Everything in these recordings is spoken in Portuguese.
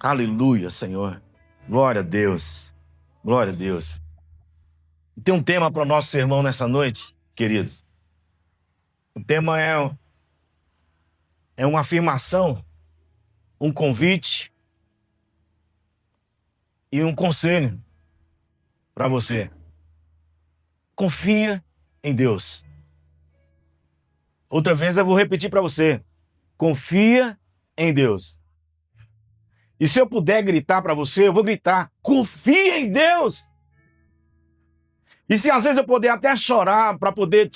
Aleluia, Senhor. Glória a Deus. Glória a Deus. E tem um tema para o nosso sermão nessa noite, queridos. O tema é uma afirmação, um convite e um conselho para você. Confia em Deus. Outra vez eu vou repetir para você. Confia em Deus. E se eu puder gritar para você, eu vou gritar. Confia em Deus. E se às vezes eu puder até chorar para poder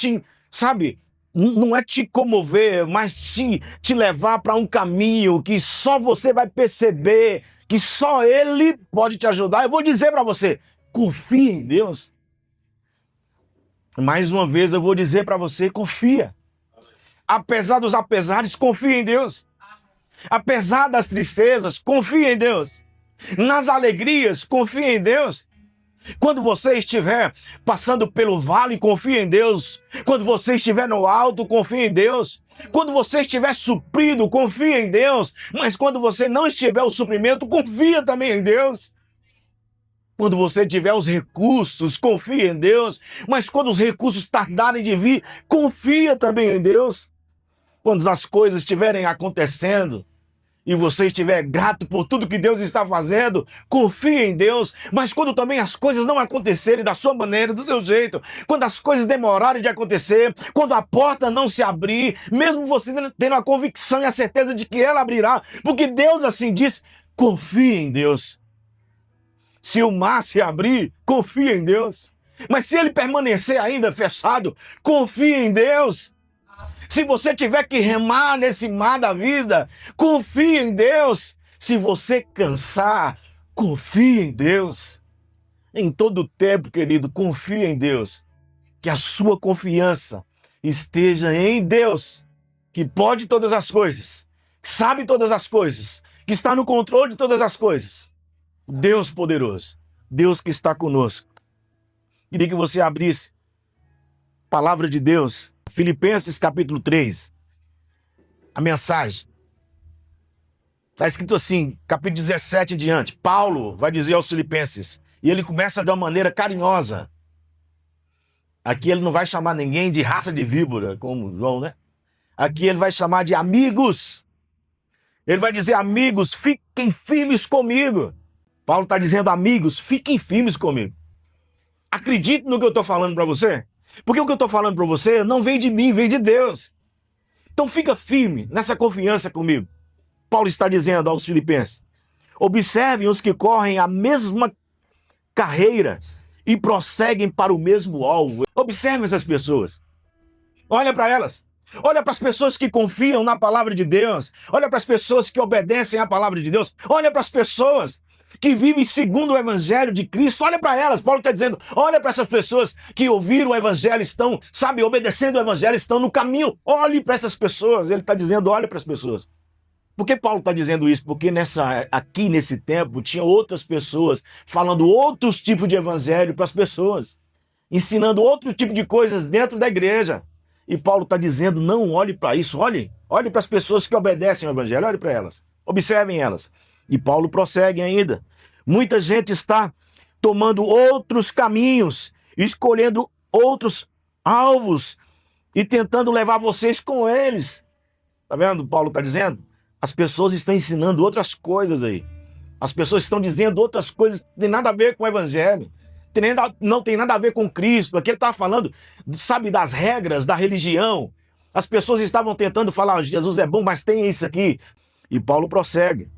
não é te comover, mas te levar para um caminho que só você vai perceber, que só Ele pode te ajudar. Eu vou dizer para você, confia em Deus. Mais uma vez eu vou dizer para você, confia. Apesar dos apesares, confia em Deus. Apesar das tristezas, confia em Deus. Nas alegrias, confia em Deus. Quando você estiver passando pelo vale, confia em Deus. Quando você estiver no alto, confia em Deus. Quando você estiver suprido, confia em Deus. Mas quando você não estiver o suprimento, confia também em Deus. Quando você tiver os recursos, confia em Deus. Mas quando os recursos tardarem de vir, confia também em Deus. Quando as coisas estiverem acontecendo e você estiver grato por tudo que Deus está fazendo, confie em Deus. Mas quando também as coisas não acontecerem da sua maneira, do seu jeito, quando as coisas demorarem de acontecer, quando a porta não se abrir, mesmo você tendo a convicção e a certeza de que ela abrirá, porque Deus assim diz, confie em Deus. Se o mar se abrir, confie em Deus. Mas se ele permanecer ainda fechado, confie em Deus. Se você tiver que remar nesse mar da vida, confie em Deus. Se você cansar, confie em Deus. Em todo tempo, querido, confie em Deus. Que a sua confiança esteja em Deus, que pode todas as coisas, que sabe todas as coisas, que está no controle de todas as coisas. Deus poderoso, Deus que está conosco. Queria que você abrisse a palavra de Deus, Filipenses capítulo 3, a mensagem. Está escrito assim, capítulo 17 em diante. Paulo vai dizer aos Filipenses, e ele começa de uma maneira carinhosa. Aqui ele não vai chamar ninguém de raça de víbora, como João, né? Aqui ele vai chamar de amigos. Ele vai dizer, amigos, fiquem firmes comigo. Paulo está dizendo, amigos, fiquem firmes comigo. Acredite no que eu estou falando para você. Porque o que eu estou falando para você não vem de mim, vem de Deus. Então fica firme nessa confiança comigo. Paulo está dizendo aos Filipenses, observem os que correm a mesma carreira e prosseguem para o mesmo alvo. Observem essas pessoas. Olha para elas. Olha para as pessoas que confiam na palavra de Deus. Olha para as pessoas que obedecem à palavra de Deus. Olha para as pessoas que vivem segundo o evangelho de Cristo. Olha para elas. Paulo está dizendo, olha para essas pessoas que ouviram o evangelho, estão, obedecendo o evangelho, estão no caminho. Olhe para essas pessoas. Ele está dizendo, olha para as pessoas. Por que Paulo está dizendo isso? Porque aqui nesse tempo tinha outras pessoas falando outros tipos de evangelho para as pessoas, ensinando outro tipo de coisas dentro da igreja. E Paulo está dizendo, não olhe para isso, olhe para as pessoas que obedecem ao evangelho, olhe para elas, observem elas. E Paulo prossegue ainda. Muita gente está tomando outros caminhos, escolhendo outros alvos e tentando levar vocês com eles. Tá vendo? Paulo está dizendo? As pessoas estão ensinando outras coisas aí. As pessoas estão dizendo outras coisas que não tem nada a ver com o evangelho. Não tem nada a ver com Cristo. Aqui ele está falando, das regras da religião. As pessoas estavam tentando falar, Jesus é bom, mas tem isso aqui. E Paulo prossegue.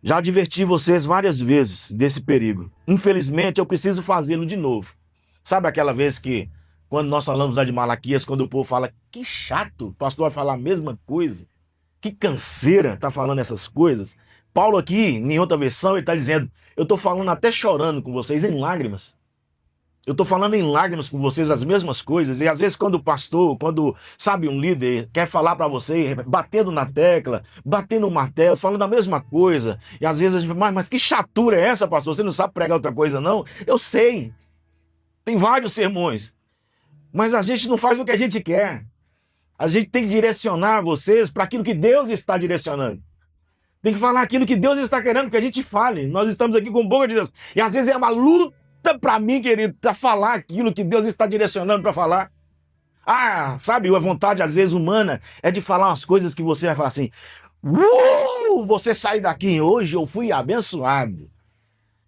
Já adverti vocês várias vezes desse perigo. Infelizmente, eu preciso fazê-lo de novo. Sabe aquela vez que, quando nós falamos lá de Malaquias, quando o povo fala, que chato, o pastor vai falar a mesma coisa. Que canseira tá falando essas coisas. Paulo aqui, em outra versão, ele está dizendo, eu estou falando até chorando com vocês, em lágrimas. Eu estou falando em lágrimas com vocês as mesmas coisas. E às vezes quando o pastor, um líder quer falar para você, batendo na tecla, batendo no martelo, falando a mesma coisa. E às vezes a gente fala, mas que chatura é essa, pastor? Você não sabe pregar outra coisa, não? Eu sei. Tem vários sermões. Mas a gente não faz o que a gente quer. A gente tem que direcionar vocês para aquilo que Deus está direcionando. Tem que falar aquilo que Deus está querendo que a gente fale. Nós estamos aqui com boca de Deus. E às vezes é uma luta para mim, querido, para falar aquilo que Deus está direcionando para falar. Sabe, a vontade às vezes humana é de falar umas coisas que você vai falar assim: você sai daqui, hoje eu fui abençoado.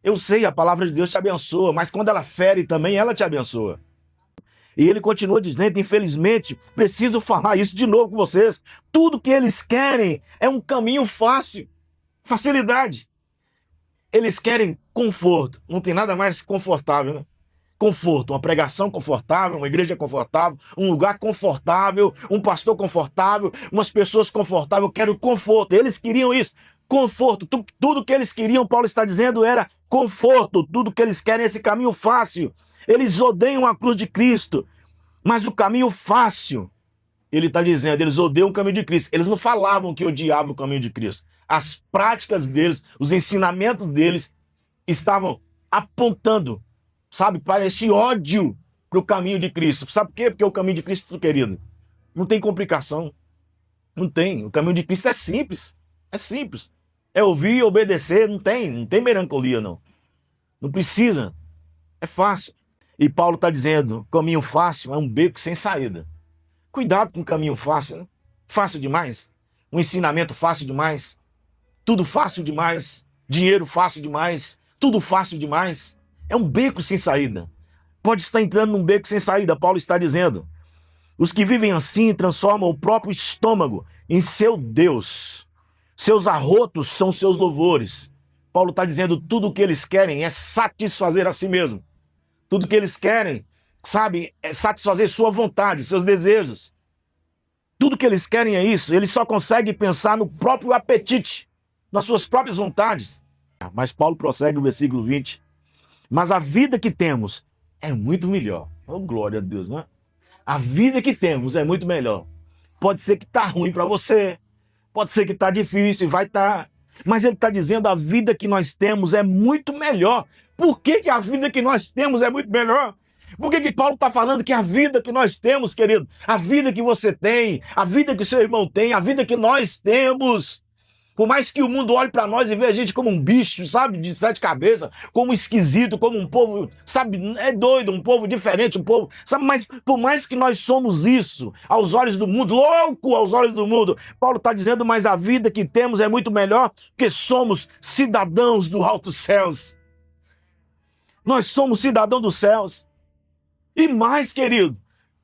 Eu sei, a palavra de Deus te abençoa, mas quando ela fere também, ela te abençoa. E ele continua dizendo, infelizmente, preciso falar isso de novo com vocês. Tudo que eles querem é um caminho fácil, facilidade. Eles querem conforto. Não tem nada mais confortável, né? Conforto, uma pregação confortável, uma igreja confortável, um lugar confortável, um pastor confortável, umas pessoas confortáveis. Eu quero conforto. Eles queriam isso, conforto. Tudo que eles queriam, Paulo está dizendo, era conforto. Tudo que eles querem é esse caminho fácil. Eles odeiam a cruz de Cristo, mas o caminho fácil, ele está dizendo, eles odeiam o caminho de Cristo. Eles não falavam que odiavam o caminho de Cristo. As práticas deles, os ensinamentos deles estavam apontando, sabe, para esse ódio para o caminho de Cristo. Sabe por quê? Porque o caminho de Cristo, querido, não tem complicação. Não tem. O caminho de Cristo é simples. É simples. É ouvir e obedecer. Não tem melancolia, não. Não precisa. É fácil. E Paulo está dizendo, caminho fácil é um beco sem saída. Cuidado com o caminho fácil, né? Fácil demais. Um ensinamento fácil demais. Tudo fácil demais. Dinheiro fácil demais. Tudo fácil demais. É um beco sem saída. Pode estar entrando num beco sem saída, Paulo está dizendo. Os que vivem assim transformam o próprio estômago em seu Deus. Seus arrotos são seus louvores. Paulo está dizendo, tudo o que eles querem é satisfazer a si mesmo. Tudo que eles querem, sabe, é satisfazer sua vontade, seus desejos. Tudo que eles querem é isso. Eles só conseguem pensar no próprio apetite, nas suas próprias vontades. Mas Paulo prossegue no versículo 20. Mas a vida que temos é muito melhor. Oh, glória a Deus, né? A vida que temos é muito melhor. Pode ser que tá ruim para você. Pode ser que tá difícil, vai estar. Mas ele está dizendo a vida que nós temos é muito melhor. Por que a vida que nós temos é muito melhor? Por que Paulo está falando que a vida que nós temos, querido, a vida que você tem, a vida que seu irmão tem, a vida que nós temos, por mais que o mundo olhe para nós e veja a gente como um bicho, sabe, de 7 cabeças, como esquisito, como um povo, sabe, é doido, um povo diferente, um povo, sabe, mas por mais que nós somos isso, aos olhos do mundo, louco aos olhos do mundo, Paulo está dizendo, mas a vida que temos é muito melhor, porque somos cidadãos dos altos céus. Nós somos cidadãos dos céus. E mais, querido,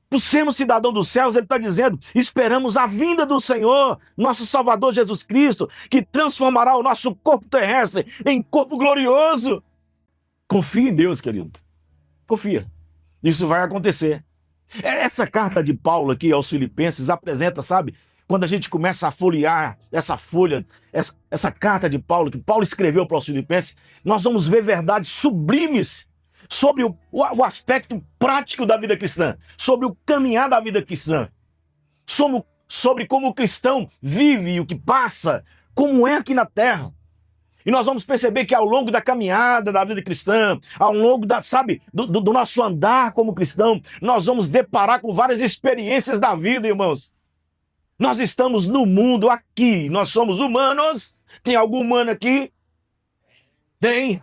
por sermos cidadão dos céus, ele está dizendo, esperamos a vinda do Senhor, nosso Salvador Jesus Cristo, que transformará o nosso corpo terrestre em corpo glorioso. Confia em Deus, querido. Confia. Isso vai acontecer. Essa carta de Paulo aqui aos Filipenses apresenta, sabe, quando a gente começa a folhear essa folha, essa carta de Paulo, que Paulo escreveu para os Filipenses, nós vamos ver verdades sublimes sobre o aspecto prático da vida cristã, sobre o caminhar da vida cristã, sobre como o cristão vive, o que passa, como é aqui na terra. E nós vamos perceber que ao longo da caminhada da vida cristã, ao longo do nosso andar como cristão, nós vamos deparar com várias experiências da vida, irmãos. Nós estamos no mundo aqui, nós somos humanos. Tem algum humano aqui? Tem.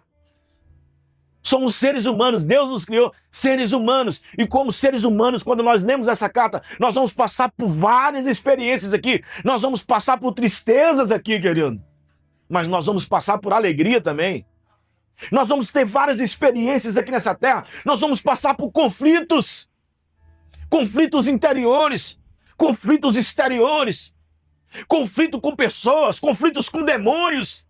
Somos seres humanos, Deus nos criou seres humanos. E como seres humanos, quando nós lemos essa carta, nós vamos passar por várias experiências aqui. Nós vamos passar por tristezas aqui, querido. Mas nós vamos passar por alegria também. Nós vamos ter várias experiências aqui nessa terra. Nós vamos passar por conflitos. Conflitos interiores. Conflitos exteriores. Conflito com pessoas. Conflitos com demônios.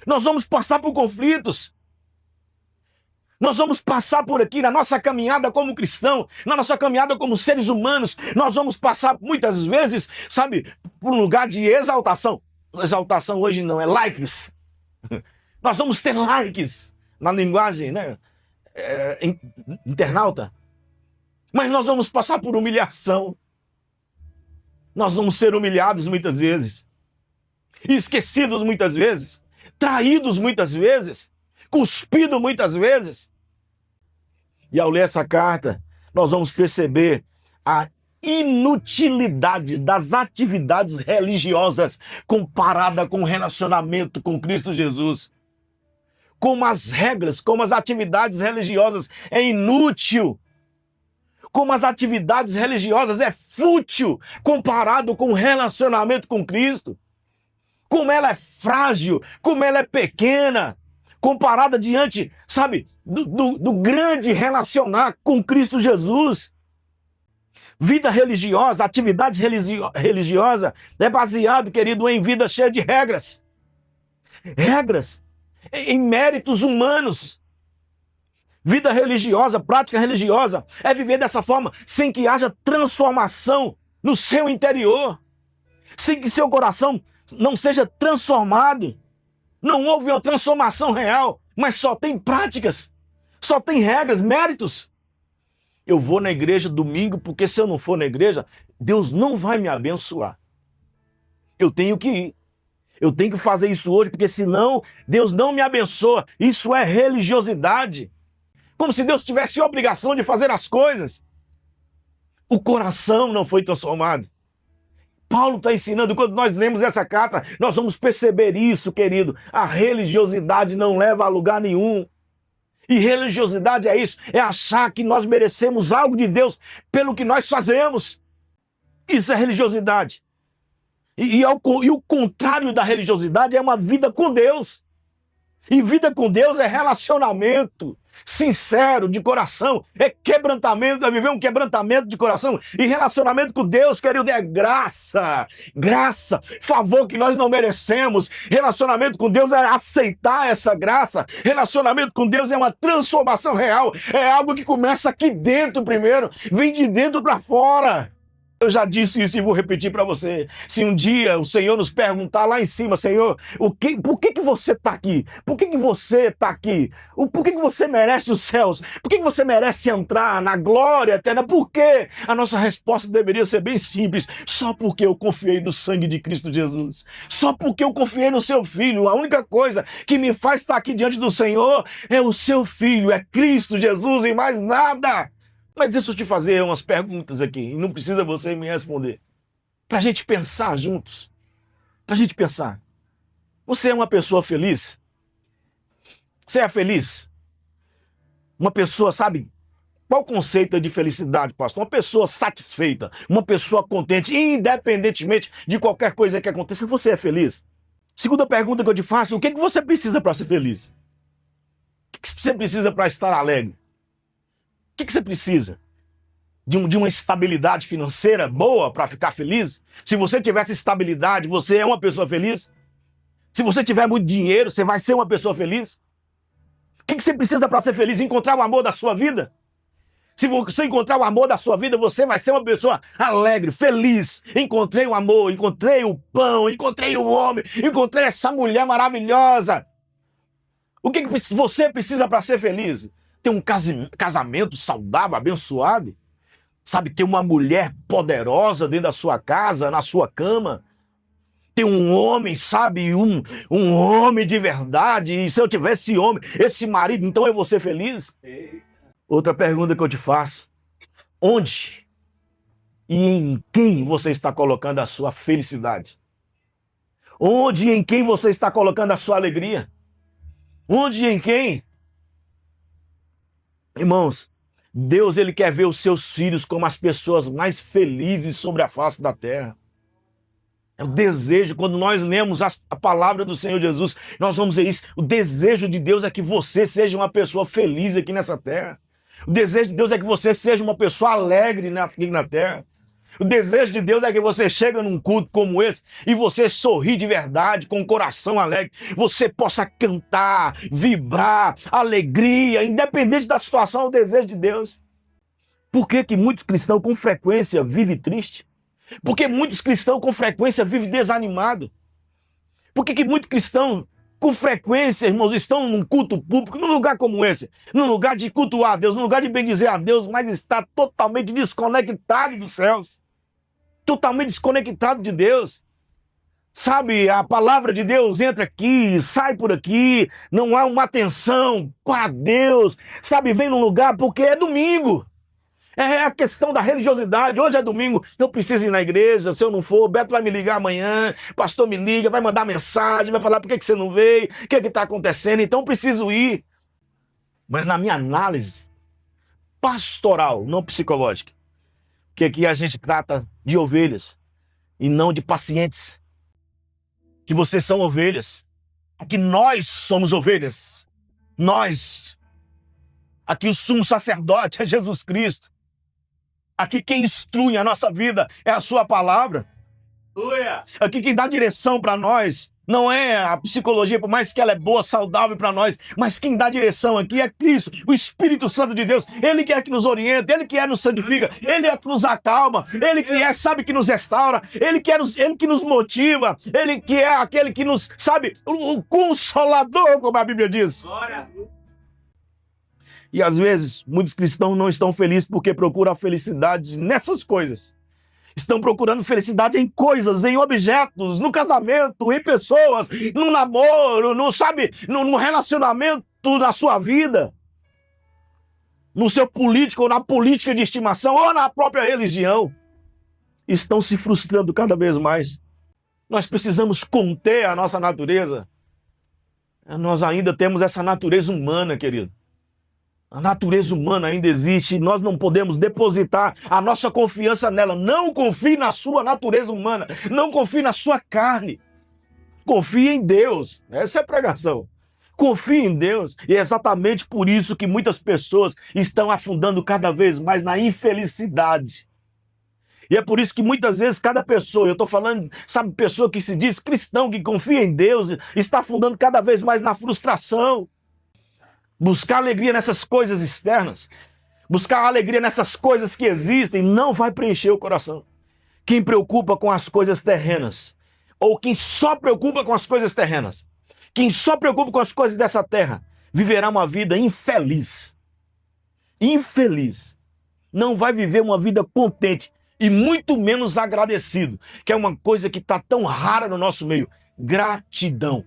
Nós vamos passar por conflitos. Nós vamos passar por aqui na nossa caminhada como cristão, na nossa caminhada como seres humanos. Nós vamos passar muitas vezes, sabe, por um lugar de exaltação. Exaltação hoje não, é likes. Nós vamos ter likes na linguagem, né, internauta. Mas nós vamos passar por humilhação. Nós vamos ser humilhados muitas vezes. Esquecidos muitas vezes. Traídos muitas vezes. Cuspido muitas vezes. E ao ler essa carta, nós vamos perceber a inutilidade das atividades religiosas comparada com o relacionamento com Cristo Jesus. Como as regras, como as atividades religiosas é inútil. Como as atividades religiosas é fútil comparado com o relacionamento com Cristo. Como ela é frágil, como ela é pequena, comparada diante, sabe, do grande relacionar com Cristo Jesus. Vida religiosa, atividade religiosa é baseado, querido, em vida cheia de regras. Regras, em méritos humanos. Vida religiosa, prática religiosa, é viver dessa forma sem que haja transformação no seu interior. Sem que seu coração não seja transformado. Não houve uma transformação real, mas só tem práticas, só tem regras, méritos. Eu vou na igreja domingo porque se eu não for na igreja, Deus não vai me abençoar. Eu tenho que ir. Eu tenho que fazer isso hoje porque senão Deus não me abençoa. Isso é religiosidade. Como se Deus tivesse a obrigação de fazer as coisas. O coração não foi transformado. Paulo está ensinando, quando nós lemos essa carta, nós vamos perceber isso, querido. A religiosidade não leva a lugar nenhum. E religiosidade é isso, é achar que nós merecemos algo de Deus pelo que nós fazemos. Isso é religiosidade. E o contrário da religiosidade é uma vida com Deus. E vida com Deus é relacionamento sincero, de coração, é quebrantamento, é viver um quebrantamento de coração. E relacionamento com Deus, querido, é graça, favor que nós não merecemos. Relacionamento com Deus é aceitar essa graça. Relacionamento com Deus é uma transformação real, é algo que começa aqui dentro primeiro, vem de dentro para fora. Eu já disse isso e vou repetir para você. Se um dia o Senhor nos perguntar lá em cima, Senhor, por que você está aqui? Por que você está aqui? Por que você merece os céus? Por que você merece entrar na glória eterna? Por quê? A nossa resposta deveria ser bem simples. Só porque eu confiei no sangue de Cristo Jesus. Só porque eu confiei no seu Filho. A única coisa que me faz estar aqui diante do Senhor é o seu Filho, é Cristo Jesus e mais nada. Mas deixa eu te fazer umas perguntas aqui, e não precisa você me responder. Para a gente pensar juntos. Para a gente pensar. Você é uma pessoa feliz? Você é feliz? Uma pessoa, sabe? Qual o conceito de felicidade, pastor? Uma pessoa satisfeita, uma pessoa contente, independentemente de qualquer coisa que aconteça, você é feliz? Segunda pergunta que eu te faço, o que você precisa para ser feliz? O que você precisa para estar alegre? O que você precisa? De uma estabilidade financeira boa para ficar feliz? Se você tivesse estabilidade, você é uma pessoa feliz? Se você tiver muito dinheiro, você vai ser uma pessoa feliz? O que você precisa para ser feliz? Encontrar o amor da sua vida? Se você encontrar o amor da sua vida, você vai ser uma pessoa alegre, feliz. Encontrei o amor, encontrei o pão, encontrei o homem, encontrei essa mulher maravilhosa. O que você precisa para ser feliz? Ter um casamento saudável, abençoado, sabe, ter uma mulher poderosa dentro da sua casa, na sua cama, ter um homem, sabe, um homem de verdade, e se eu tivesse esse homem, esse marido, então eu vou ser feliz? Outra pergunta que eu te faço, onde e em quem você está colocando a sua felicidade? Onde e em quem você está colocando a sua alegria? Onde e em quem? Irmãos, Deus ele quer ver os seus filhos como as pessoas mais felizes sobre a face da terra. É o desejo, quando nós lemos a palavra do Senhor Jesus, nós vamos ver isso. O desejo de Deus é que você seja uma pessoa feliz aqui nessa terra. O desejo de Deus é que você seja uma pessoa alegre aqui na terra. O desejo de Deus é que você chega num culto como esse e você sorri de verdade, com o coração alegre. Você possa cantar, vibrar, alegria, independente da situação, é o desejo de Deus. Por que muitos cristãos com frequência vivem triste? Por que muitos cristãos com frequência vivem desanimados? Por que muitos cristãos com frequência, irmãos, estão num culto público, num lugar como esse, num lugar de cultuar a Deus, num lugar de bendizer a Deus, mas está totalmente desconectado dos céus? Totalmente desconectado de Deus. Sabe, a palavra de Deus entra aqui, sai por aqui, não há uma atenção para Deus. Sabe, vem num lugar porque é domingo. É a questão da religiosidade. Hoje é domingo, eu preciso ir na igreja. Se eu não for, Beto vai me ligar amanhã, pastor me liga, vai mandar mensagem, vai falar por que você não veio, o que está acontecendo, então eu preciso ir. Mas na minha análise pastoral, não psicológica, porque aqui a gente trata de ovelhas e não de pacientes. Que vocês são ovelhas. Aqui nós somos ovelhas. Nós. Aqui o sumo sacerdote é Jesus Cristo. Aqui quem instrui a nossa vida é a sua palavra. Aqui quem dá direção para nós não é a psicologia, por mais que ela é boa, saudável para nós, mas quem dá direção aqui é Cristo, o Espírito Santo de Deus. Ele que é que nos orienta, Ele que é que nos santifica, Ele é que nos acalma, Ele que é, sabe, que nos restaura, Ele que nos motiva, Ele que é aquele que nos, sabe, o consolador, como a Bíblia diz. Glória. E às vezes, muitos cristãos não estão felizes porque procuram a felicidade nessas coisas. Estão procurando felicidade em coisas, em objetos, no casamento, em pessoas, no namoro, no relacionamento na sua vida, no seu político ou na política de estimação ou na própria religião. Estão se frustrando cada vez mais. Nós precisamos conter a nossa natureza. Nós ainda temos essa natureza humana, querido. A natureza humana ainda existe, nós não podemos depositar a nossa confiança nela. Não confie na sua natureza humana, não confie na sua carne. Confie em Deus. Essa é a pregação. Confie em Deus. E é exatamente por isso que muitas pessoas estão afundando cada vez mais na infelicidade. E é por isso que muitas vezes cada pessoa, eu estou falando, sabe, pessoa que se diz cristão, que confia em Deus, está afundando cada vez mais na frustração. Buscar alegria nessas coisas externas, buscar alegria nessas coisas que existem, não vai preencher o coração. Quem preocupa com as coisas terrenas, ou quem só preocupa com as coisas terrenas, quem só preocupa com as coisas dessa terra, viverá uma vida infeliz. Infeliz. Não vai viver uma vida contente e muito menos agradecido, que é uma coisa que está tão rara no nosso meio. Gratidão.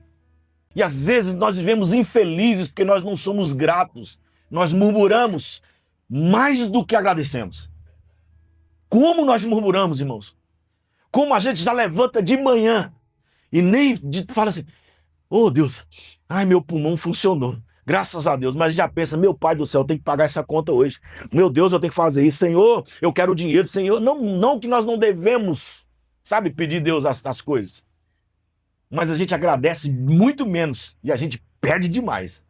E às vezes nós vivemos infelizes porque nós não somos gratos. Nós murmuramos mais do que agradecemos. Como nós murmuramos, irmãos? Como a gente já levanta de manhã e nem fala assim, oh Deus, ai meu pulmão funcionou, graças a Deus. Mas já pensa, meu Pai do céu, eu tenho que pagar essa conta hoje. Meu Deus, eu tenho que fazer isso. Senhor, eu quero dinheiro. Senhor, não que nós não devemos, sabe, pedir a Deus as coisas. Mas a gente agradece muito menos e a gente perde demais.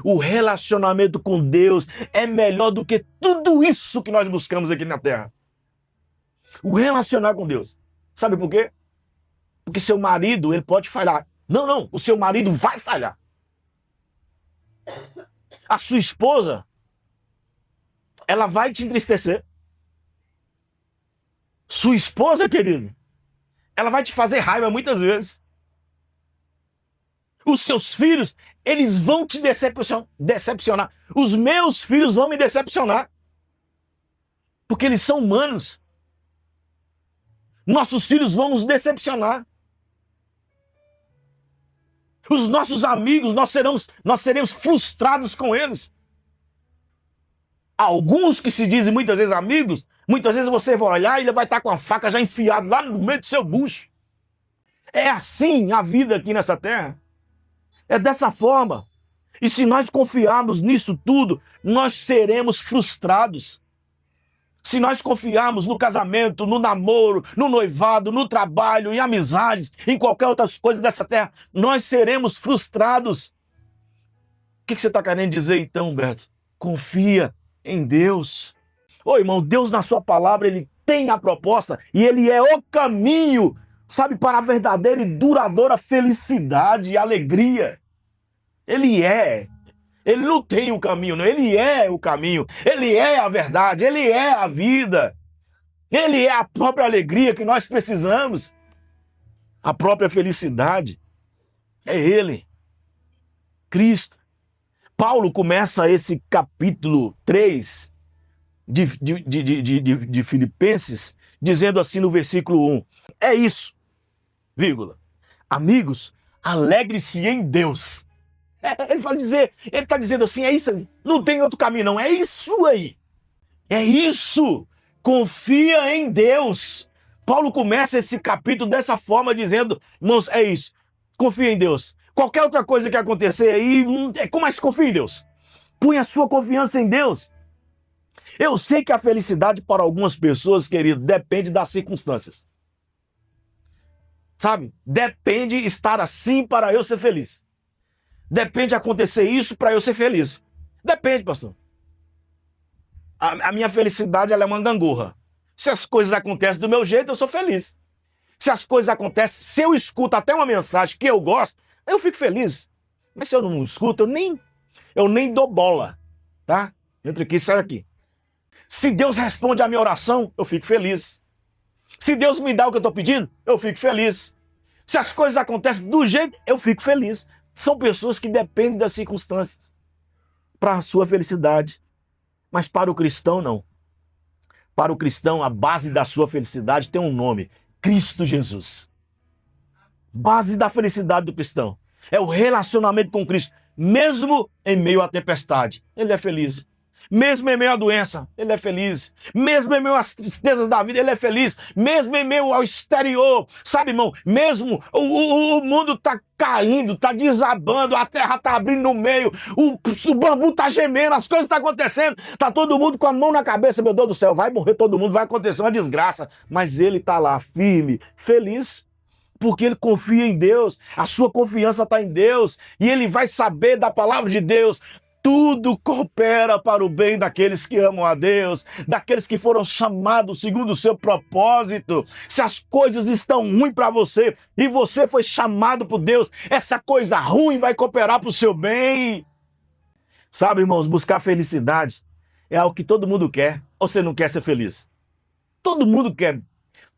O relacionamento com Deus é melhor do que tudo isso que nós buscamos aqui na terra. O relacionar com Deus. Sabe por quê? Porque seu marido, ele pode falhar. Não, o seu marido vai falhar. A sua esposa, ela vai te entristecer. Sua esposa, querido, ela vai te fazer raiva muitas vezes. Os seus filhos, eles vão te decepcionar. Os meus filhos vão me decepcionar. Porque eles são humanos. Nossos filhos vão nos decepcionar. Os nossos amigos, nós seremos frustrados com eles. Alguns que se dizem muitas vezes amigos, muitas vezes você vai olhar e ele vai estar com a faca já enfiada lá no meio do seu bucho. É assim a vida aqui nessa terra. É dessa forma. E se nós confiarmos nisso tudo, nós seremos frustrados. Se nós confiarmos no casamento, no namoro, no noivado, no trabalho, em amizades, em qualquer outras coisas dessa terra, nós seremos frustrados. O que você está querendo dizer então, Beto? Confia em Deus. Ô irmão, Deus na sua palavra, Ele tem a proposta e Ele é o caminho, sabe, para a verdadeira e duradoura felicidade e alegria. Ele é. Ele não tem o caminho, não. Ele é o caminho. Ele é a verdade. Ele é a vida. Ele é a própria alegria que nós precisamos. A própria felicidade. É Ele. Cristo. Paulo começa esse capítulo 3 de Filipenses dizendo assim no versículo 1. É isso, vírgula. Amigos, alegre-se em Deus. Ele está dizendo assim, é isso aí. Não tem outro caminho, não. É isso aí. É isso. Confia em Deus. Paulo começa esse capítulo dessa forma, dizendo, irmãos, é isso. Confia em Deus. Qualquer outra coisa que acontecer aí, mas confia em Deus. Põe a sua confiança em Deus. Eu sei que a felicidade para algumas pessoas, querido, depende das circunstâncias. Sabe? Depende estar assim para eu ser feliz. Depende acontecer isso para eu ser feliz. Depende, pastor. A minha felicidade ela é uma gangorra. Se as coisas acontecem do meu jeito, eu sou feliz. Se as coisas acontecem, se eu escuto até uma mensagem que eu gosto, eu fico feliz. Mas se eu não escuto, eu nem dou bola. Tá? Entra aqui, sai aqui. Se Deus responde a minha oração, eu fico feliz. Se Deus me dá o que eu estou pedindo, eu fico feliz. Se as coisas acontecem do jeito, eu fico feliz. São pessoas que dependem das circunstâncias para a sua felicidade. Mas para o cristão, não. Para o cristão, a base da sua felicidade tem um nome: Cristo Jesus. Base da felicidade do cristão é o relacionamento com Cristo. Mesmo em meio à tempestade, ele é feliz. Mesmo em meio à doença, ele é feliz. Mesmo em meio às tristezas da vida, ele é feliz. Mesmo em meio ao exterior, sabe, irmão? Mesmo o mundo está caindo, está desabando, a terra está abrindo no meio, o bambu está gemendo, as coisas estão acontecendo, está todo mundo com a mão na cabeça, meu Deus do céu, vai morrer todo mundo, vai acontecer uma desgraça. Mas ele está lá, firme, feliz, porque ele confia em Deus, a sua confiança está em Deus, e ele vai saber da palavra de Deus. Tudo coopera para o bem daqueles que amam a Deus, daqueles que foram chamados segundo o seu propósito. Se as coisas estão ruins para você e você foi chamado por Deus, essa coisa ruim vai cooperar para o seu bem. Sabe, irmãos, buscar felicidade é algo que todo mundo quer. Ou você não quer ser feliz? Todo mundo quer.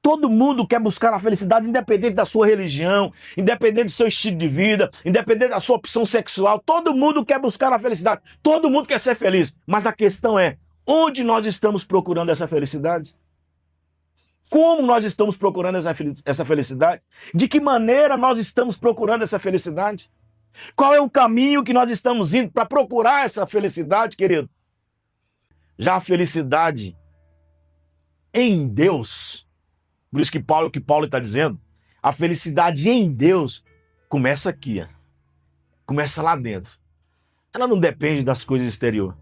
Todo mundo quer buscar a felicidade, independente da sua religião, independente do seu estilo de vida, independente da sua opção sexual. Todo mundo quer buscar a felicidade. Todo mundo quer ser feliz. Mas a questão é, onde nós estamos procurando essa felicidade? Como nós estamos procurando essa felicidade? De que maneira nós estamos procurando essa felicidade? Qual é o caminho que nós estamos indo para procurar essa felicidade, querido? Já a felicidade em Deus... Por isso que Paulo está dizendo, a felicidade em Deus começa aqui, ó. Começa lá dentro. Ela não depende das coisas exteriores.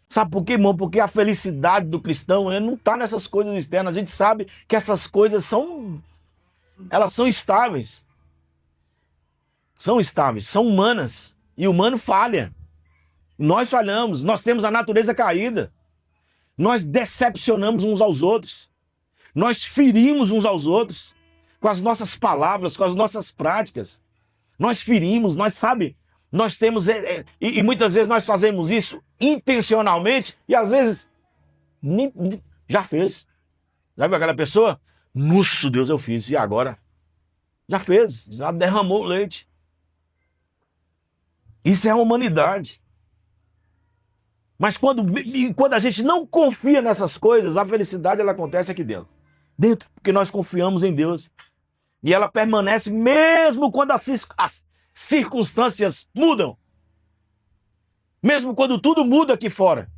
Sabe por quê, irmão? Porque a felicidade do cristão não está nessas coisas externas. A gente sabe que essas coisas elas são estáveis. São estáveis, são humanas. E o humano falha. Nós falhamos, nós temos a natureza caída. Nós decepcionamos uns aos outros. Nós ferimos uns aos outros com as nossas palavras, com as nossas práticas. Nós ferimos, nós temos... E muitas vezes nós fazemos isso intencionalmente e às vezes já fez. Já viu aquela pessoa? Nossa, Deus, eu fiz. E agora? Já fez, já derramou o leite. Isso é a humanidade. Mas quando a gente não confia nessas coisas, a felicidade ela acontece aqui dentro. Dentro, porque nós confiamos em Deus. E ela permanece mesmo quando as circunstâncias mudam. Mesmo quando tudo muda aqui fora.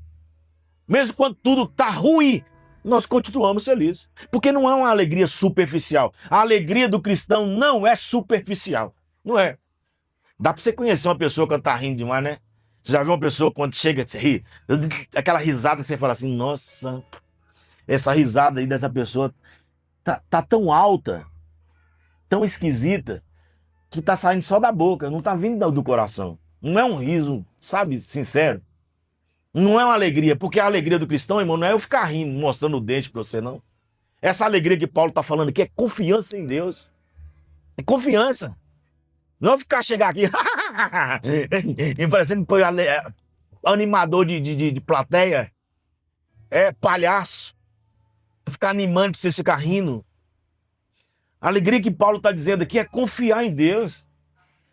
Mesmo quando tudo está ruim, nós continuamos felizes. Porque não é uma alegria superficial. A alegria do cristão não é superficial. Não é. Dá para você conhecer uma pessoa quando está rindo demais, né? Você já viu uma pessoa quando chega a rir? Aquela risada, você fala assim, nossa... Essa risada aí dessa pessoa tá tão alta, tão esquisita, que tá saindo só da boca, não tá vindo do coração. Não é um riso, sabe, sincero. Não é uma alegria, porque a alegria do cristão, irmão, não é eu ficar rindo, mostrando o dente pra você, não. Essa alegria que Paulo tá falando aqui é confiança em Deus. É confiança. Não chegar aqui, e parecendo animador de plateia. É palhaço. Ficar animando pra você ficar rindo. A alegria que Paulo está dizendo aqui é confiar em Deus.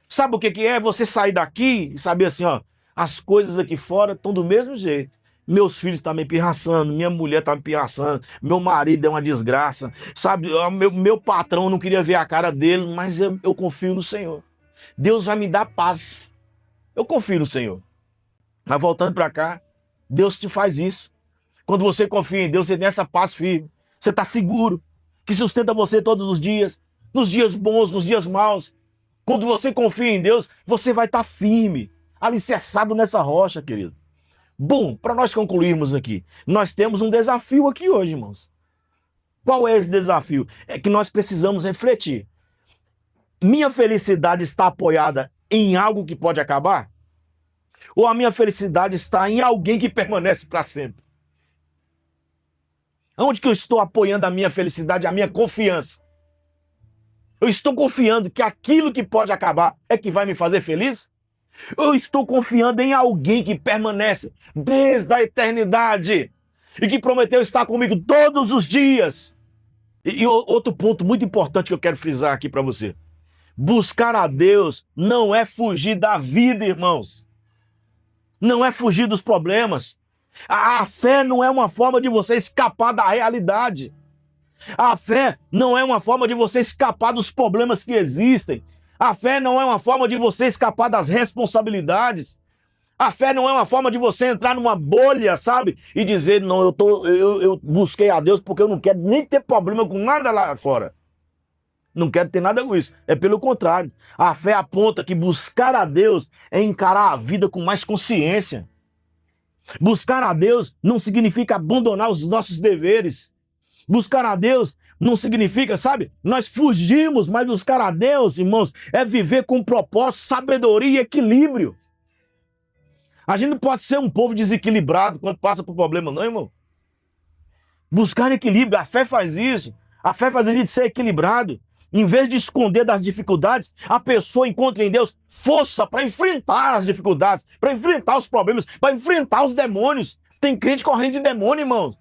Sabe o que é? Você sair daqui e saber assim, ó, as coisas aqui fora estão do mesmo jeito. Meus filhos estão me pirraçando, minha mulher está me pirraçando, meu marido é uma desgraça, sabe? Meu patrão não queria ver a cara dele, mas eu confio no Senhor. Deus vai me dar paz. Eu confio no Senhor. Mas voltando para cá, Deus te faz isso. Quando você confia em Deus, você tem essa paz firme. Você está seguro, que sustenta você todos os dias, nos dias bons, nos dias maus. Quando você confia em Deus, você vai estar firme, alicerçado nessa rocha, querido. Bom, para nós concluirmos aqui, nós temos um desafio aqui hoje, irmãos. Qual é esse desafio? É que nós precisamos refletir. Minha felicidade está apoiada em algo que pode acabar? Ou a minha felicidade está em alguém que permanece para sempre? Onde que eu estou apoiando a minha felicidade, a minha confiança? Eu estou confiando que aquilo que pode acabar é que vai me fazer feliz? Eu estou confiando em alguém que permanece desde a eternidade e que prometeu estar comigo todos os dias. E outro ponto muito importante que eu quero frisar aqui para você. Buscar a Deus não é fugir da vida, irmãos. Não é fugir dos problemas. A fé não é uma forma de você escapar da realidade. A fé não é uma forma de você escapar dos problemas que existem. A fé não é uma forma de você escapar das responsabilidades. A fé não é uma forma de você entrar numa bolha, sabe? E dizer, não, eu busquei a Deus porque eu não quero nem ter problema com nada lá fora. Não quero ter nada com isso. É pelo contrário. A fé aponta que buscar a Deus é encarar a vida com mais consciência. Buscar a Deus não significa abandonar os nossos deveres. Buscar a Deus não significa, sabe? Nós fugimos, mas buscar a Deus, irmãos, é viver com propósito, sabedoria e equilíbrio. A gente não pode ser um povo desequilibrado quando passa por problema, não, irmão. Buscar equilíbrio, a fé faz isso. A fé faz a gente ser equilibrado. Em vez de esconder das dificuldades, a pessoa encontra em Deus força para enfrentar as dificuldades, para enfrentar os problemas, para enfrentar os demônios. Tem crente correndo de demônio, irmão.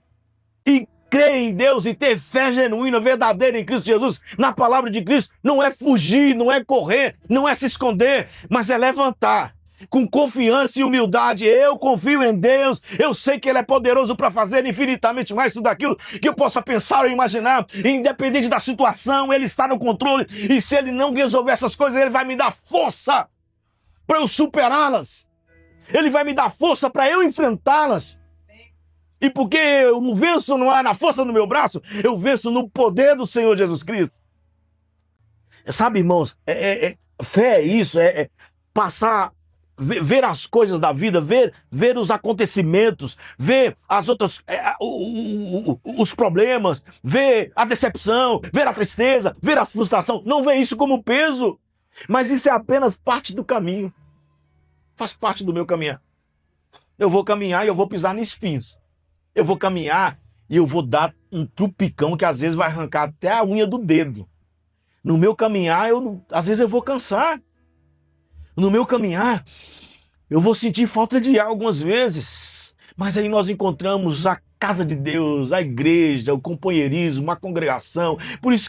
E crer em Deus e ter fé genuína, verdadeira em Cristo Jesus, na palavra de Cristo, não é fugir, não é correr, não é se esconder, mas é levantar. Com confiança e humildade, eu confio em Deus, eu sei que Ele é poderoso para fazer infinitamente mais tudo aquilo que eu possa pensar ou imaginar, independente da situação, Ele está no controle, e se Ele não resolver essas coisas, Ele vai me dar força para eu superá-las, Ele vai me dar força para eu enfrentá-las, e porque eu não venço não é na força do meu braço, eu venço no poder do Senhor Jesus Cristo. Sabe, irmãos, fé é isso, passar... Ver as coisas da vida, ver os acontecimentos, ver as outras, os problemas, ver a decepção, ver a tristeza, ver a frustração. Não vê isso como peso, mas isso é apenas parte do caminho. Faz parte do meu caminhar. Eu vou caminhar e eu vou pisar em espinhos. Eu vou caminhar e eu vou dar um trupicão que às vezes vai arrancar até a unha do dedo. No meu caminhar, às vezes eu vou cansar. No meu caminhar, eu vou sentir falta de ar algumas vezes, mas aí nós encontramos a casa de Deus, a igreja, o companheirismo, a congregação. Por isso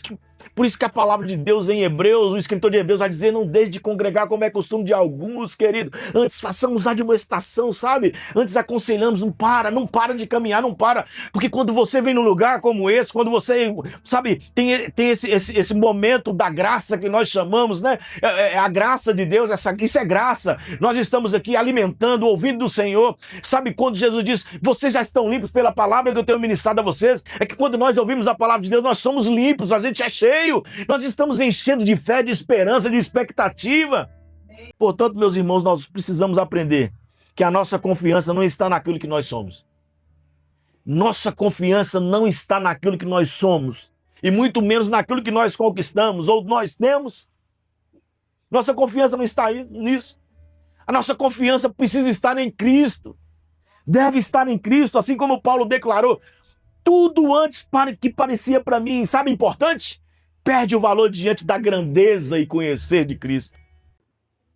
que a palavra de Deus em Hebreus, o escritor de Hebreus vai dizer, não deixe de congregar como é costume de alguns, querido. Antes façamos admoestação, sabe? Antes aconselhamos, não para de caminhar, não para. Porque quando você vem num lugar como esse, quando você, sabe, tem esse momento da graça que nós chamamos, né? A graça de Deus, isso é graça. Nós estamos aqui alimentando, ouvindo do Senhor. Sabe quando Jesus diz, vocês já estão limpos pela palavra que eu tenho ministrado a vocês? É que quando nós ouvimos a palavra de Deus, nós somos limpos, a gente é cheio. Nós estamos enchendo de fé, de esperança, de expectativa. Portanto, meus irmãos, nós precisamos aprender que a nossa confiança não está naquilo que nós somos. Nossa confiança não está naquilo que nós somos, e muito menos naquilo que nós conquistamos ou nós temos. Nossa confiança não está nisso. A nossa confiança precisa estar em Cristo. Deve estar em Cristo, assim como Paulo declarou. Tudo antes que parecia para mim, sabe, importante? Perde o valor diante da grandeza e conhecer de Cristo.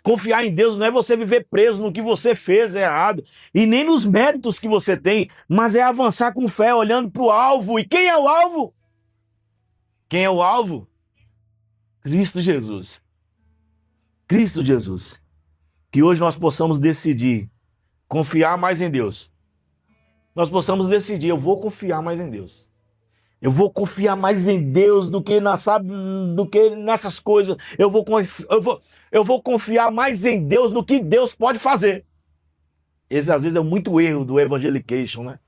Confiar em Deus não é você viver preso no que você fez errado e nem nos méritos que você tem, mas é avançar com fé, olhando para o alvo. E quem é o alvo? Quem é o alvo? Cristo Jesus. Cristo Jesus. Que hoje nós possamos decidir confiar mais em Deus. Nós possamos decidir, eu vou confiar mais em Deus. Eu vou confiar mais em Deus do que nessas coisas. Eu vou confiar mais em Deus do que Deus pode fazer. Esse às vezes é muito erro do evangelication, né?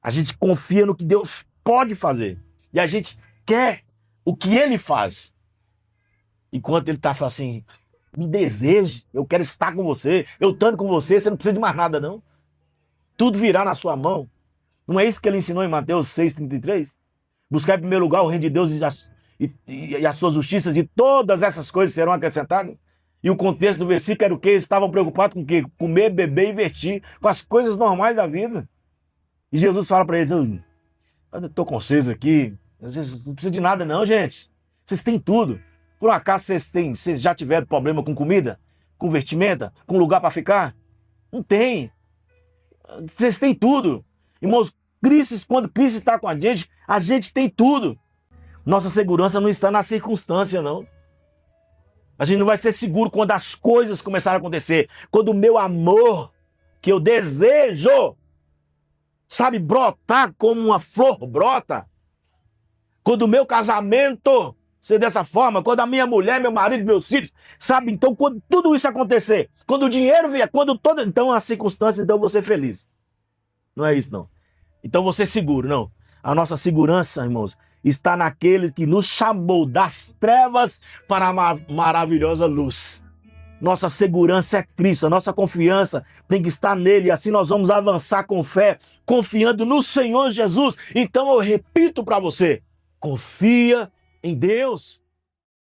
A gente confia no que Deus pode fazer. E a gente quer o que Ele faz. Enquanto Ele está falando assim, me deseje, eu quero estar com você, eu estando com você, você não precisa de mais nada não. Tudo virá na sua mão. Não é isso que Ele ensinou em Mateus 6,33? Buscar em primeiro lugar o reino de Deus e as suas justiças, e todas essas coisas serão acrescentadas. E o contexto do versículo era o quê? Eles estavam preocupados com o quê? Comer, beber e vestir, com as coisas normais da vida. E Jesus fala para eles, eu estou com vocês aqui, vocês não precisam de nada não, gente. Vocês têm tudo. Por um acaso vocês já tiveram problema com comida? Com vestimenta? Com lugar para ficar? Não tem. Vocês têm tudo. Irmãos, quando Cristo está com a gente tem tudo. Nossa segurança não está na circunstância, não. A gente não vai ser seguro quando as coisas começarem a acontecer. Quando o meu amor, que eu desejo, sabe, brotar como uma flor brota. Quando o meu casamento ser dessa forma, quando a minha mulher, meu marido, meus filhos, sabe? Então, quando tudo isso acontecer, quando o dinheiro vier, então a circunstância, então eu vou ser feliz. Não é isso, não. Então você seguro, não. A nossa segurança, irmãos, está naquele que nos chamou das trevas para a maravilhosa luz. Nossa segurança é Cristo, a nossa confiança tem que estar nele, e assim nós vamos avançar com fé, confiando no Senhor Jesus. Então eu repito para você, confia em Deus.